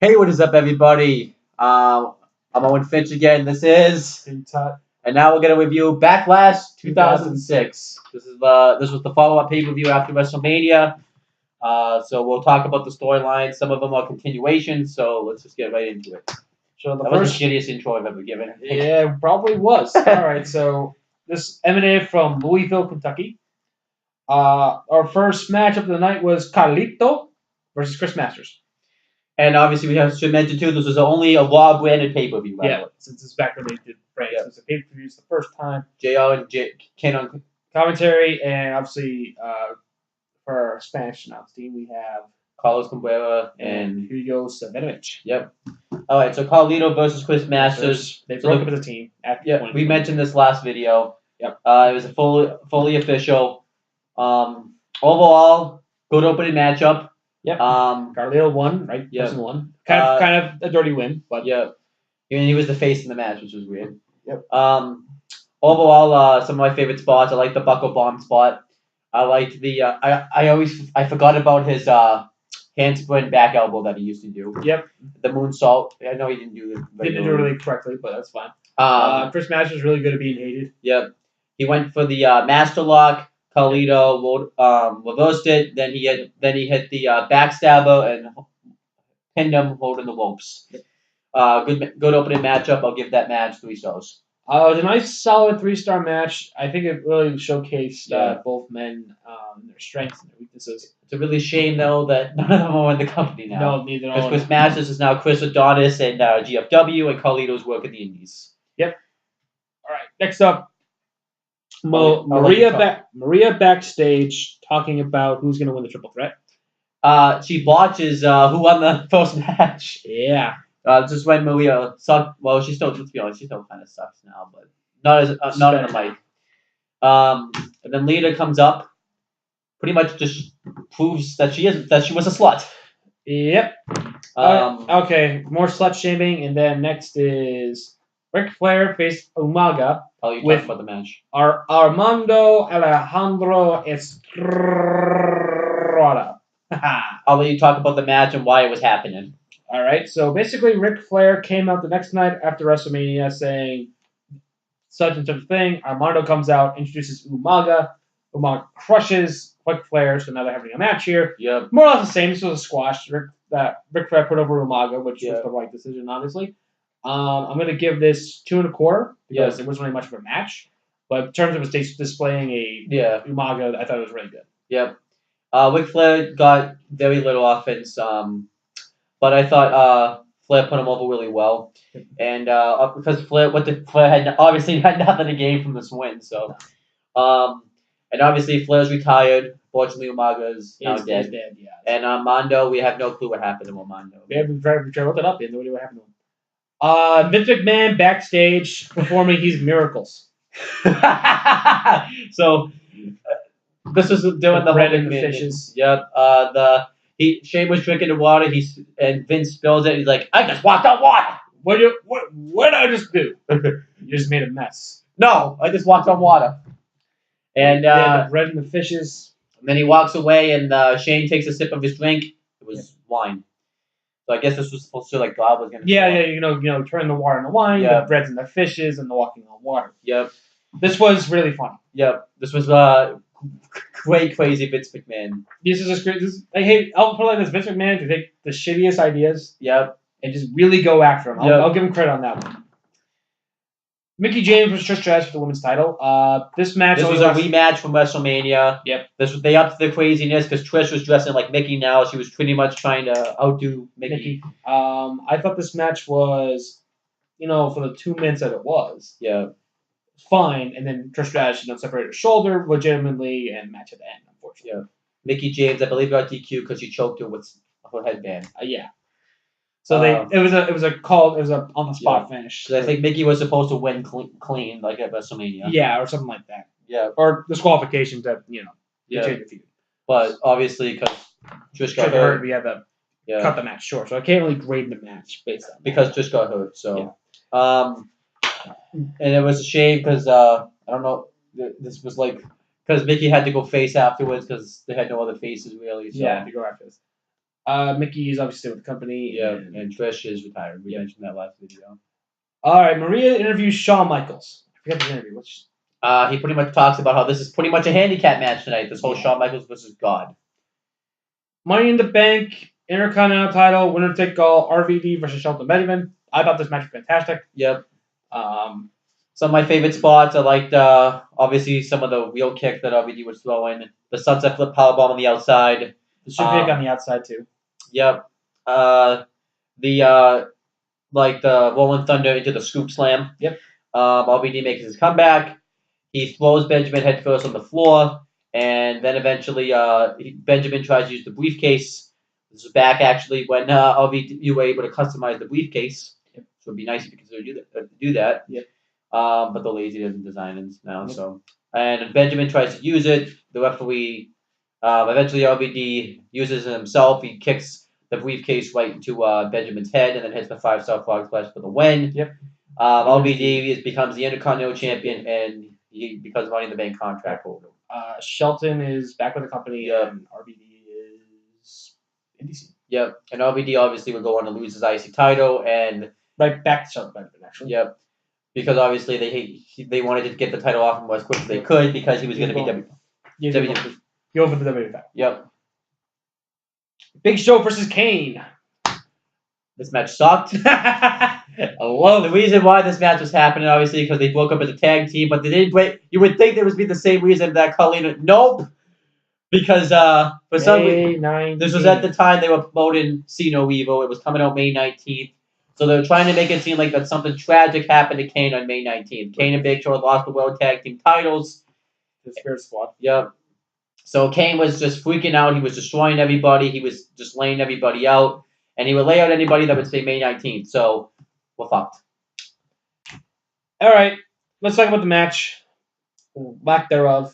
Hey, what is up, everybody? I'm Owen Finch again. This is, and now we're gonna review Backlash 2006. This was the follow-up pay-per-view after WrestleMania. So we'll talk about the storylines. Some of them are continuations. So let's just get right into it. So the That was first, the shittiest intro I've ever given. yeah, probably was. All right, so this emanated from Louisville, Kentucky. Our first match of the night was Carlito versus Chris Masters. And obviously, should mention too. This was only a Raw branded pay-per-view. By the way. Since it's back when they did France, it was a pay-per-view. It's the first time. JR and Kane on Commentary, and obviously for our Spanish announce team, we have Carlos Cabrera and Hugo Savinovich. Yep. All right, so Carlito versus Chris Masters. They broke up as a team. We mentioned this last video. Yep. It was a fully official. Overall, good opening matchup. Yep. Carlito won, right? Yep. Person won. Kind of a dirty win, but yeah. And he was the face in the match, which was weird. Yep. Overall, some of my favorite spots. I like the buckle bomb spot. I liked the. I forgot about his handspring back elbow that he used to do. Yep. The moonsault. I know he didn't do it. Didn't do it really correctly, but that's fine. Chris Masters is really good at being hated. Yep. He went for the master lock. Carlito reversed it. Then he hit the backstabber and pinned him holding the ropes. Good opening matchup. I'll give that match 3 stars. It was a nice, solid 3-star match. I think it really showcased both men, their strengths and their weaknesses. It's a really shame, though, that none of them are in the company now. No, neither. Because Chris Masters is now Chris Adonis and GFW, and Carlito's working the Indies. Yep. All right. Next up, Maria backstage talking about who's going to win the triple threat. She botches who won the first match. Yeah. Just when Maria sucked. Well, she still, let's be honest, she still kind of sucks now, but not on the mic. And then Lita comes up, pretty much just proves that she was a slut. Yep. Okay, more slut shaming, and then next is Ric Flair faced Umaga. Oh, you talking about the match? Armando Alejandro Estrada. I'll let you talk about the match and why it was happening. All right, so basically Ric Flair came out the next night after WrestleMania saying such and such thing. Armando comes out, introduces Umaga. Umaga crushes Ric Flair, so now they're having a match here. Yep. More or less the same. This was a squash. Ric Flair put over Umaga, which was the right decision, obviously. I'm going to give this 2 1/4 because it wasn't really much of a match. But in terms of displaying Umaga, I thought it was really good. Yep. Ric Flair got very little offense, but I thought Flair put him over really well. And because Flair had obviously had nothing to gain from this win, so and obviously Flair's retired. Fortunately, Umaga is now dead. He's dead, yeah. And Mondo, we have no clue what happened to Mondo. We haven't tried to look it up. We have no idea what happened to him. Vince McMahon backstage performing his miracles. So this was doing the bread and the fishes. Yep. Shane was drinking the water. And Vince spills it. He's like, "I just walked on water." What did I just do? You just made a mess. No, I just walked on water. And the bread and the fishes. And then he walks away, and Shane takes a sip of his drink. It was wine. So I guess this was supposed to like God was gonna. Turn the water into wine, the breads and the fishes, and the walking on water. Yep. This was really fun. Yep. This was crazy Vince McMahon. This is just great. I'll put it like this: Vince McMahon to take the shittiest ideas. Yep. And just really go after him. I'll give him credit on that one. Mickie James was Trish Stratus for the women's title. This was a rematch from WrestleMania. Yep. They upped the craziness because Trish was dressing like Mickie now. She was pretty much trying to outdo Mickie. I thought this match was, for the 2 minutes that it was. Yeah. Fine, and then Trish Stratus, separated her shoulder legitimately, and match at the end, unfortunately. Yeah. Mickie James, I believe, got DQ because she choked her with her headband. Yeah. So it was a on the spot finish. So I think Mickie was supposed to win clean like at WrestleMania. Yeah, or something like that. Yeah. Or disqualification to change the feud. But obviously, because Trish got hurt, we had to cut the match short. So I can't really grade the match based on that. Because Trish got hurt. So, and it was a shame because I don't know. This was because Mickie had to go face afterwards because they had no other faces really. So. Yeah, to go after this. Mickey is obviously with the company. Yeah, and Trish is retired. We mentioned that last video. All right, Maria interviews Shawn Michaels. I forgot the interview. He pretty much talks about how this is pretty much a handicap match tonight. This whole Shawn Michaels versus God. Money in the Bank, Intercontinental title, winner take all, RVD versus Shelton Benjamin. I thought this match was fantastic. Yep. Some of my favorite spots, I liked obviously some of the wheel kicks that RVD was throwing. The sunset flip powerbomb on the outside. The super kick on the outside too. Yep. The Rolling Thunder into the scoop slam. Yep. RVD makes his comeback. He throws Benjamin headfirst on the floor, and then eventually Benjamin tries to use the briefcase. This is back actually when RVD were able to customize the briefcase. Yep. So it'd be nice if you could do that. Yep. But the lazy doesn't design it now. Yep. So and Benjamin tries to use it. The referee eventually RVD uses it himself. He kicks the briefcase right into Benjamin's head and then hits the 5-star frog splash for the win. Yep. RVD becomes the Intercontinental Champion and he becomes Money in the Bank contract holder. Shelton is back with the company and RVD is in DC. Yep. And RVD obviously would go on to lose his IC title and right back to Shelton Benjamin actually. Yep. Because obviously they wanted to get the title off him as quick as they could because he was going to be WWE. Go for the WWE title. Yep. Big Show versus Kane. This match sucked. The reason why this match was happening, obviously, because they broke up as a tag team, but they didn't break. You would think there would be the same reason that Carlito. Nope. Because for some reason, this was at the time they were promoting Cena Reivew. It was coming out May 19th. So they were trying to make it seem like that something tragic happened to Kane on May 19th. Kane and Big Show lost the World Tag Team titles. The Spirit Squad. Yep. So Kane was just freaking out. He was destroying everybody. He was just laying everybody out. And he would lay out anybody that would say May 19th. So we're fucked. All right. Let's talk about the match. Lack thereof.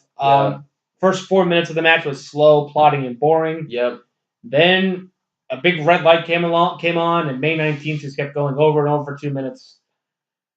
First 4 minutes of the match was slow, plotting, and boring. Yep. Then a big red light came on, and May 19th just kept going over and over for 2 minutes.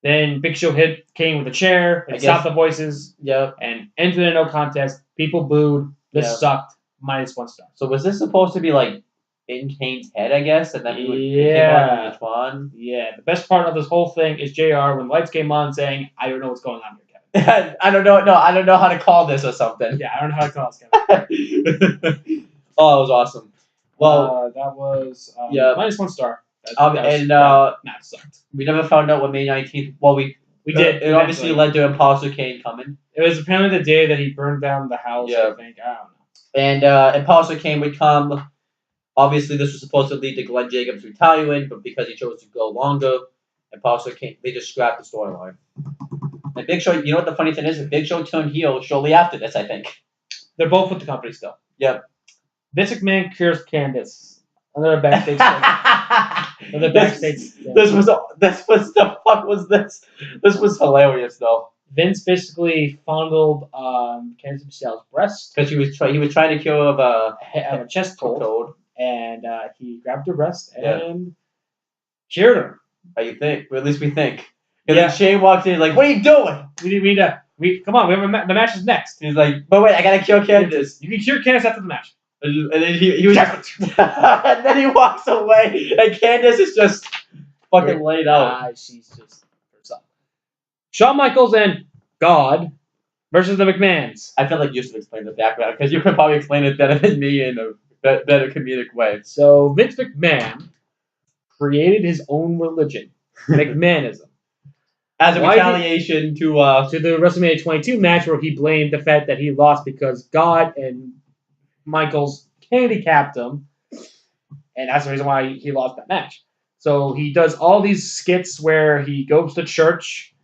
Then Big Show hit Kane with a chair and stopped the voices. Yep. And ended in a no contest. People booed. This sucked. -1 star. So was this supposed to be like in Kane's head, I guess, and then he would each one? Yeah. The best part of this whole thing is JR when lights came on saying, "I don't know what's going on here, Kevin." I don't know. No, I don't know how to call this or something. Yeah, I don't know how to call this, Kevin. Oh, it was awesome. Well, that was -1 star. That sucked. We never found out what May 19th. Well, we did. It obviously led to Imposter Kane coming. It was apparently the day that he burned down the house. I think. I don't know. And Imposter Kane would come. Obviously, this was supposed to lead to Glenn Jacobs retiring, but because he chose to go longer, Imposter Kane, they just scrapped the storyline. And Big Show, you know what the funny thing is? Big Show turned heel shortly after this, I think. They're both with the company still. Yep. Vince McMahon cures Candace. Another backstage thing. Another backstage thing. This was the fuck was this? This was hilarious though. Vince basically fondled Candace Michelle's breast because he was trying to cure of a chest cold, and he grabbed her breast and cured her. How you think? Well, at least we think. And then Shane walked in like, "What are you doing? Come on, we have the match is next." He's like, "But wait, I gotta cure Candace." You can cure Candace after the match. And then he was and then he walks away, and Candace is just fucking laid out. She's just herself. Shawn Michaels and God versus the McMahons. I feel like you should explain the background because you could probably explain it better than me in a better comedic way. So Vince McMahon created his own religion, McMahonism, as a retaliation to the WrestleMania 22 match where he blamed the fact that he lost because God and Michaels handicapped him, and that's the reason why he lost that match. So he does all these skits where he goes to church,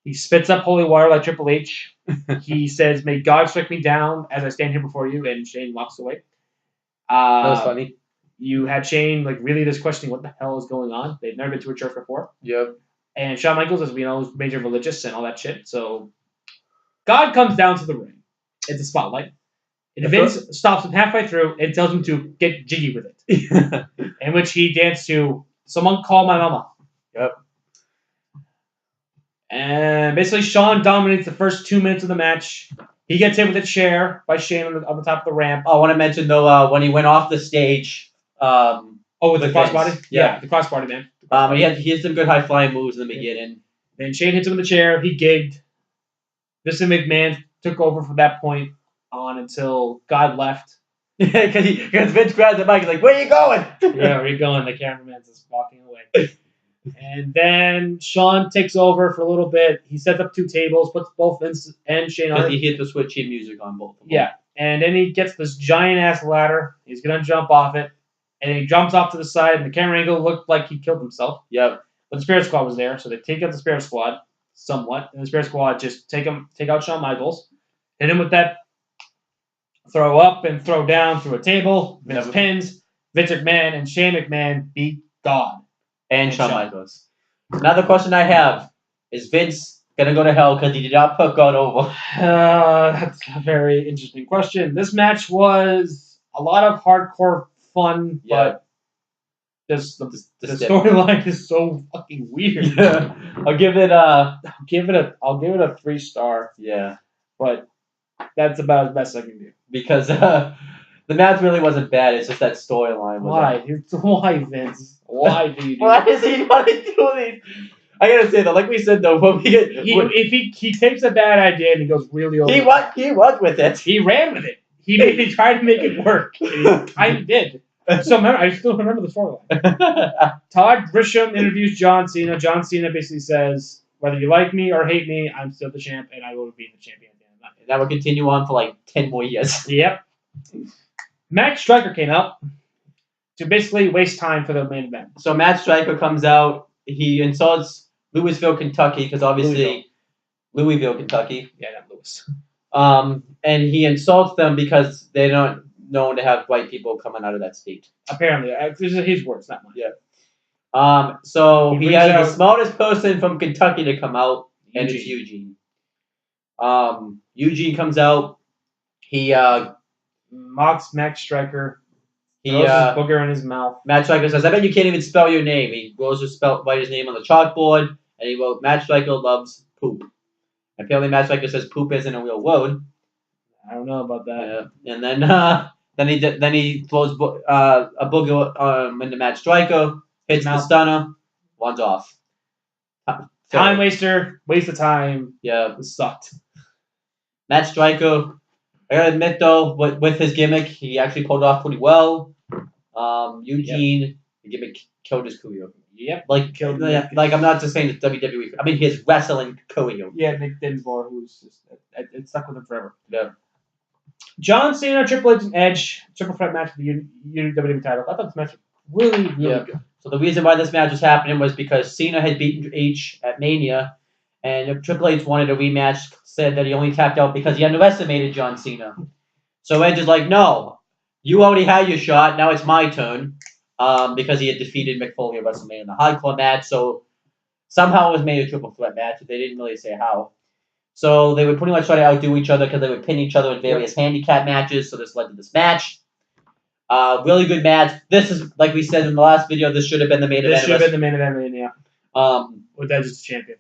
he spits up holy water like Triple H, he says, "May God strike me down as I stand here before you," and Shane walks away. That was funny. You had Shane really just questioning what the hell is going on. They've never been to a church before. Yep. And Shawn Michaels, as we know, is major religious and all that shit. So God comes down to the ring. It's a spotlight. And Vince stops him halfway through and tells him to get jiggy with it. In which he danced to "Someone Call My Mama." Yep. And basically Shawn dominates the first 2 minutes of the match. He gets hit with a chair by Shane on the top of the ramp. I want to mention, though, when he went off the stage, With the Vince. crossbody? Yeah, the crossbody, man. He had some good high flying moves in the beginning. Then Shane hits him in the chair. He gigged. Vince McMahon took over from that point on until God left. Because Vince grabs the mic and like, where are you going? Yeah, where are you going? The cameraman's just walking away. And then Shawn takes over for a little bit. He sets up 2 tables, puts both Vince and Shane on. Because he hit the switchy music on both of them. Yeah. And then he gets this giant-ass ladder. He's going to jump off it. And he jumps off to the side, and the camera angle looked like he killed himself. Yep. But the Spirit Squad was there, so they take out the Spirit Squad somewhat. And the Spirit Squad just take out Shawn Michaels. Hit him with that throw up and throw down through a table. Vince pins. Vince McMahon and Shane McMahon beat God. And Shawn Michaels. Another question I have. Is Vince going to go to hell because he did not put God over? That's a very interesting question. This match was a lot of hardcore fun, but the storyline is so fucking weird. Yeah. I'll give it a 3-star. Yeah. But that's about as best I can do. Because the match really wasn't bad. It's just that storyline. Why? Why, Vince? Why do you do Why does he want to do these? I gotta say though, like we said though, when we get if he takes a bad idea and he goes really over. He went with it. He ran with it. He tried to make it work. And he kind of did. So I still remember the storyline. Todd Grisham interviews John Cena. John Cena basically says, whether you like me or hate me, I'm still the champ, and I will be the champion at the end of the night. And that will continue on for like 10 more years. Yep. Matt Striker came out to basically waste time for the main event. So Matt Striker comes out. He insults Louisville, Kentucky, because obviously Louisville, Kentucky. Yeah, not Louis. And he insults them because they don't known to have white people coming out of that state. Apparently, these are his words, not mine. Yeah. So he has the smartest person from Kentucky to come out, and it's Eugene. Eugene comes out. He mocks Max Striker. He throws his booger in his mouth. Matt Striker says, "I bet you can't even spell your name." He goes to write his name on the chalkboard, and he wrote, "Matt Striker loves poop." Apparently, Matt Striker says poop isn't a real word. I don't know about that. Yeah. And then he throws a booger into Matt Striker, hits the stunner, runs off. Time waster, waste of time. Yeah, it sucked. Matt Striker, I gotta admit though, with his gimmick, he actually pulled it off pretty well. Eugene, the gimmick killed his career. Yep. Like I'm not just saying it's WWE. I mean his wrestling career. Yeah, Nick Dinsmore, who's just it stuck with him forever. Yeah. John Cena, Triple H, and Edge, triple threat match for the WWE title. I thought this match was really good. So the reason why this match was happening was because Cena had beaten H at Mania, and Triple H wanted a rematch, said that he only tapped out because he underestimated John Cena. So Edge is like, no, you already had your shot, now it's my turn, because he had defeated Mick Foley at WrestleMania in the hardcore match, so somehow it was made a triple threat match, they didn't really say how. So they would pretty much try to outdo each other because they would pin each other in various handicap matches, so this led to this match. Really good match. This is, like we said in the last video, this should have been the main event. This should have been the main event, yeah. With Edge as the champion.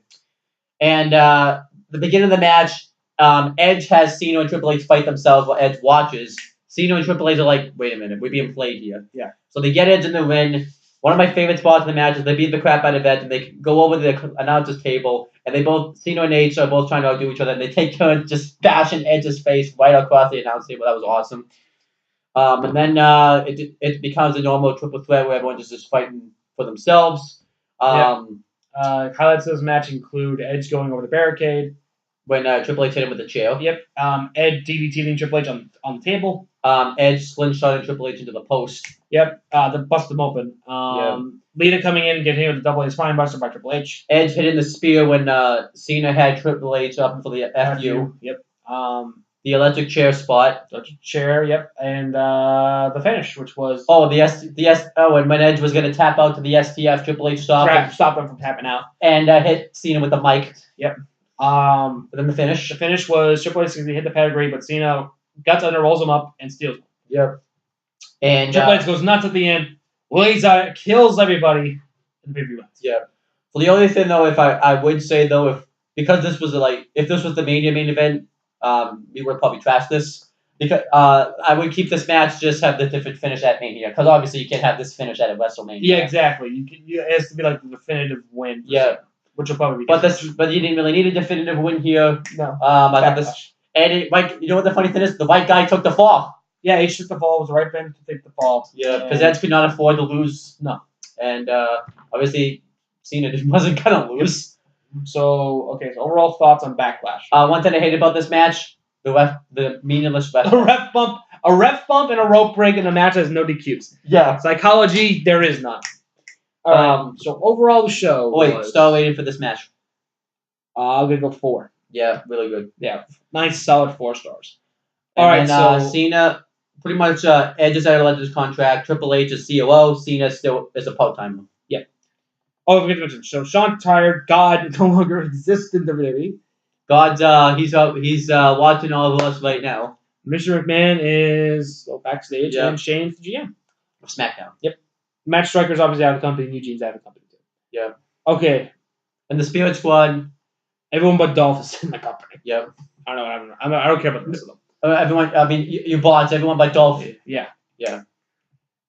And the beginning of the match, Edge has Cena and Triple H fight themselves while Edge watches. Cena and Triple H are like, wait a minute, we're being played here. Yeah. So they get Edge in the ring. One of my favorite spots in the match is they beat the crap out of Edge and they go over to the announcer's table and they both, Cena and Edge are both trying to outdo each other and they take turns just bashing Edge's face right across the announce table. That was awesome. And then it becomes a normal triple threat where everyone's just fighting for themselves. Highlights of this match include Edge going over the barricade. When Triple H hit him with the chair. Yep. Ed DDTing Triple H on the table. Edge slingshotting Triple H into the post. Yep. They bust him open. Lita coming in and getting hit with the double A spine buster by Triple H. Edge hitting the spear when Cena had Triple H up for the FU. Yep. The electric chair spot. Electric chair, yep. And the finish, which was... and when Edge was going to tap out to the STF, Triple H stopped him from tapping out. And hit Cena with the mic. Yep. But then the finish? The finish was Triple H hit the pedigree, but Cena guts under, rolls him up, and steals him. Yep. And Triple H goes nuts at the end. Lays out, kills everybody, and the pay-per-view ends. Yeah. Well, the only thing, though, if I would say, though, if this was the Mania main event, we would probably trash this. Because I would keep this match, just have the different finish at Mania, because obviously you can't have this finish at a WrestleMania. Yeah, exactly. It has to be like the definitive win. Yeah, which will probably be. But you didn't really need a definitive win here. No. I thought this, and you know what the funny thing is? The white guy took the fall. Yeah, he took the fall. It was the right man to take the fall. Yeah, because Edge could not afford to lose. No. And obviously Cena wasn't gonna lose. So overall thoughts on Backlash. One thing I hate about this match. The meaningless ref. A ref bump and a rope break in a match has no DQs. Yeah. Psychology, there is none. All right. So overall, the show. Star rating for this match. I'm gonna go 4. Yeah, really good. Yeah, nice, solid 4 stars. And so Cena, pretty much Edge is out of his contract. Triple H is COO. Cena still is a part-timer. Yeah. Oh, we forget to mention. So Sean tired. God no longer exists in WWE. God's he's watching all of us right now. Mr. McMahon is backstage, and Shane's the GM. SmackDown. Yep. Matt Striker's obviously out of the company, and Eugene's out of the company too. Yeah. Okay. And the Spirit Squad. Everyone but Dolph is in the company. Yep. I don't know. I don't care about the rest of them. Everyone. I mean, you bots. Everyone but Dolph. Yeah. Yeah.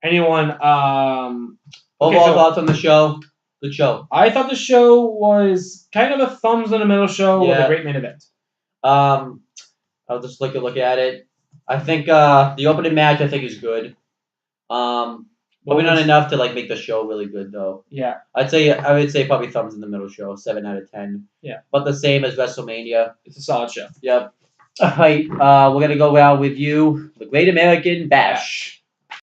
Anyone. Overall thoughts on the show. Good show. I thought the show was kind of a thumbs in the middle show with a great main event. I'll just look at it. I think the opening match is good. Probably not enough to make the show really good though. Yeah. I would say probably thumbs in the middle show, 7 out of 10. Yeah. But the same as WrestleMania. It's a solid show. Yep. All right. We're gonna go out with you, the Great American Bash.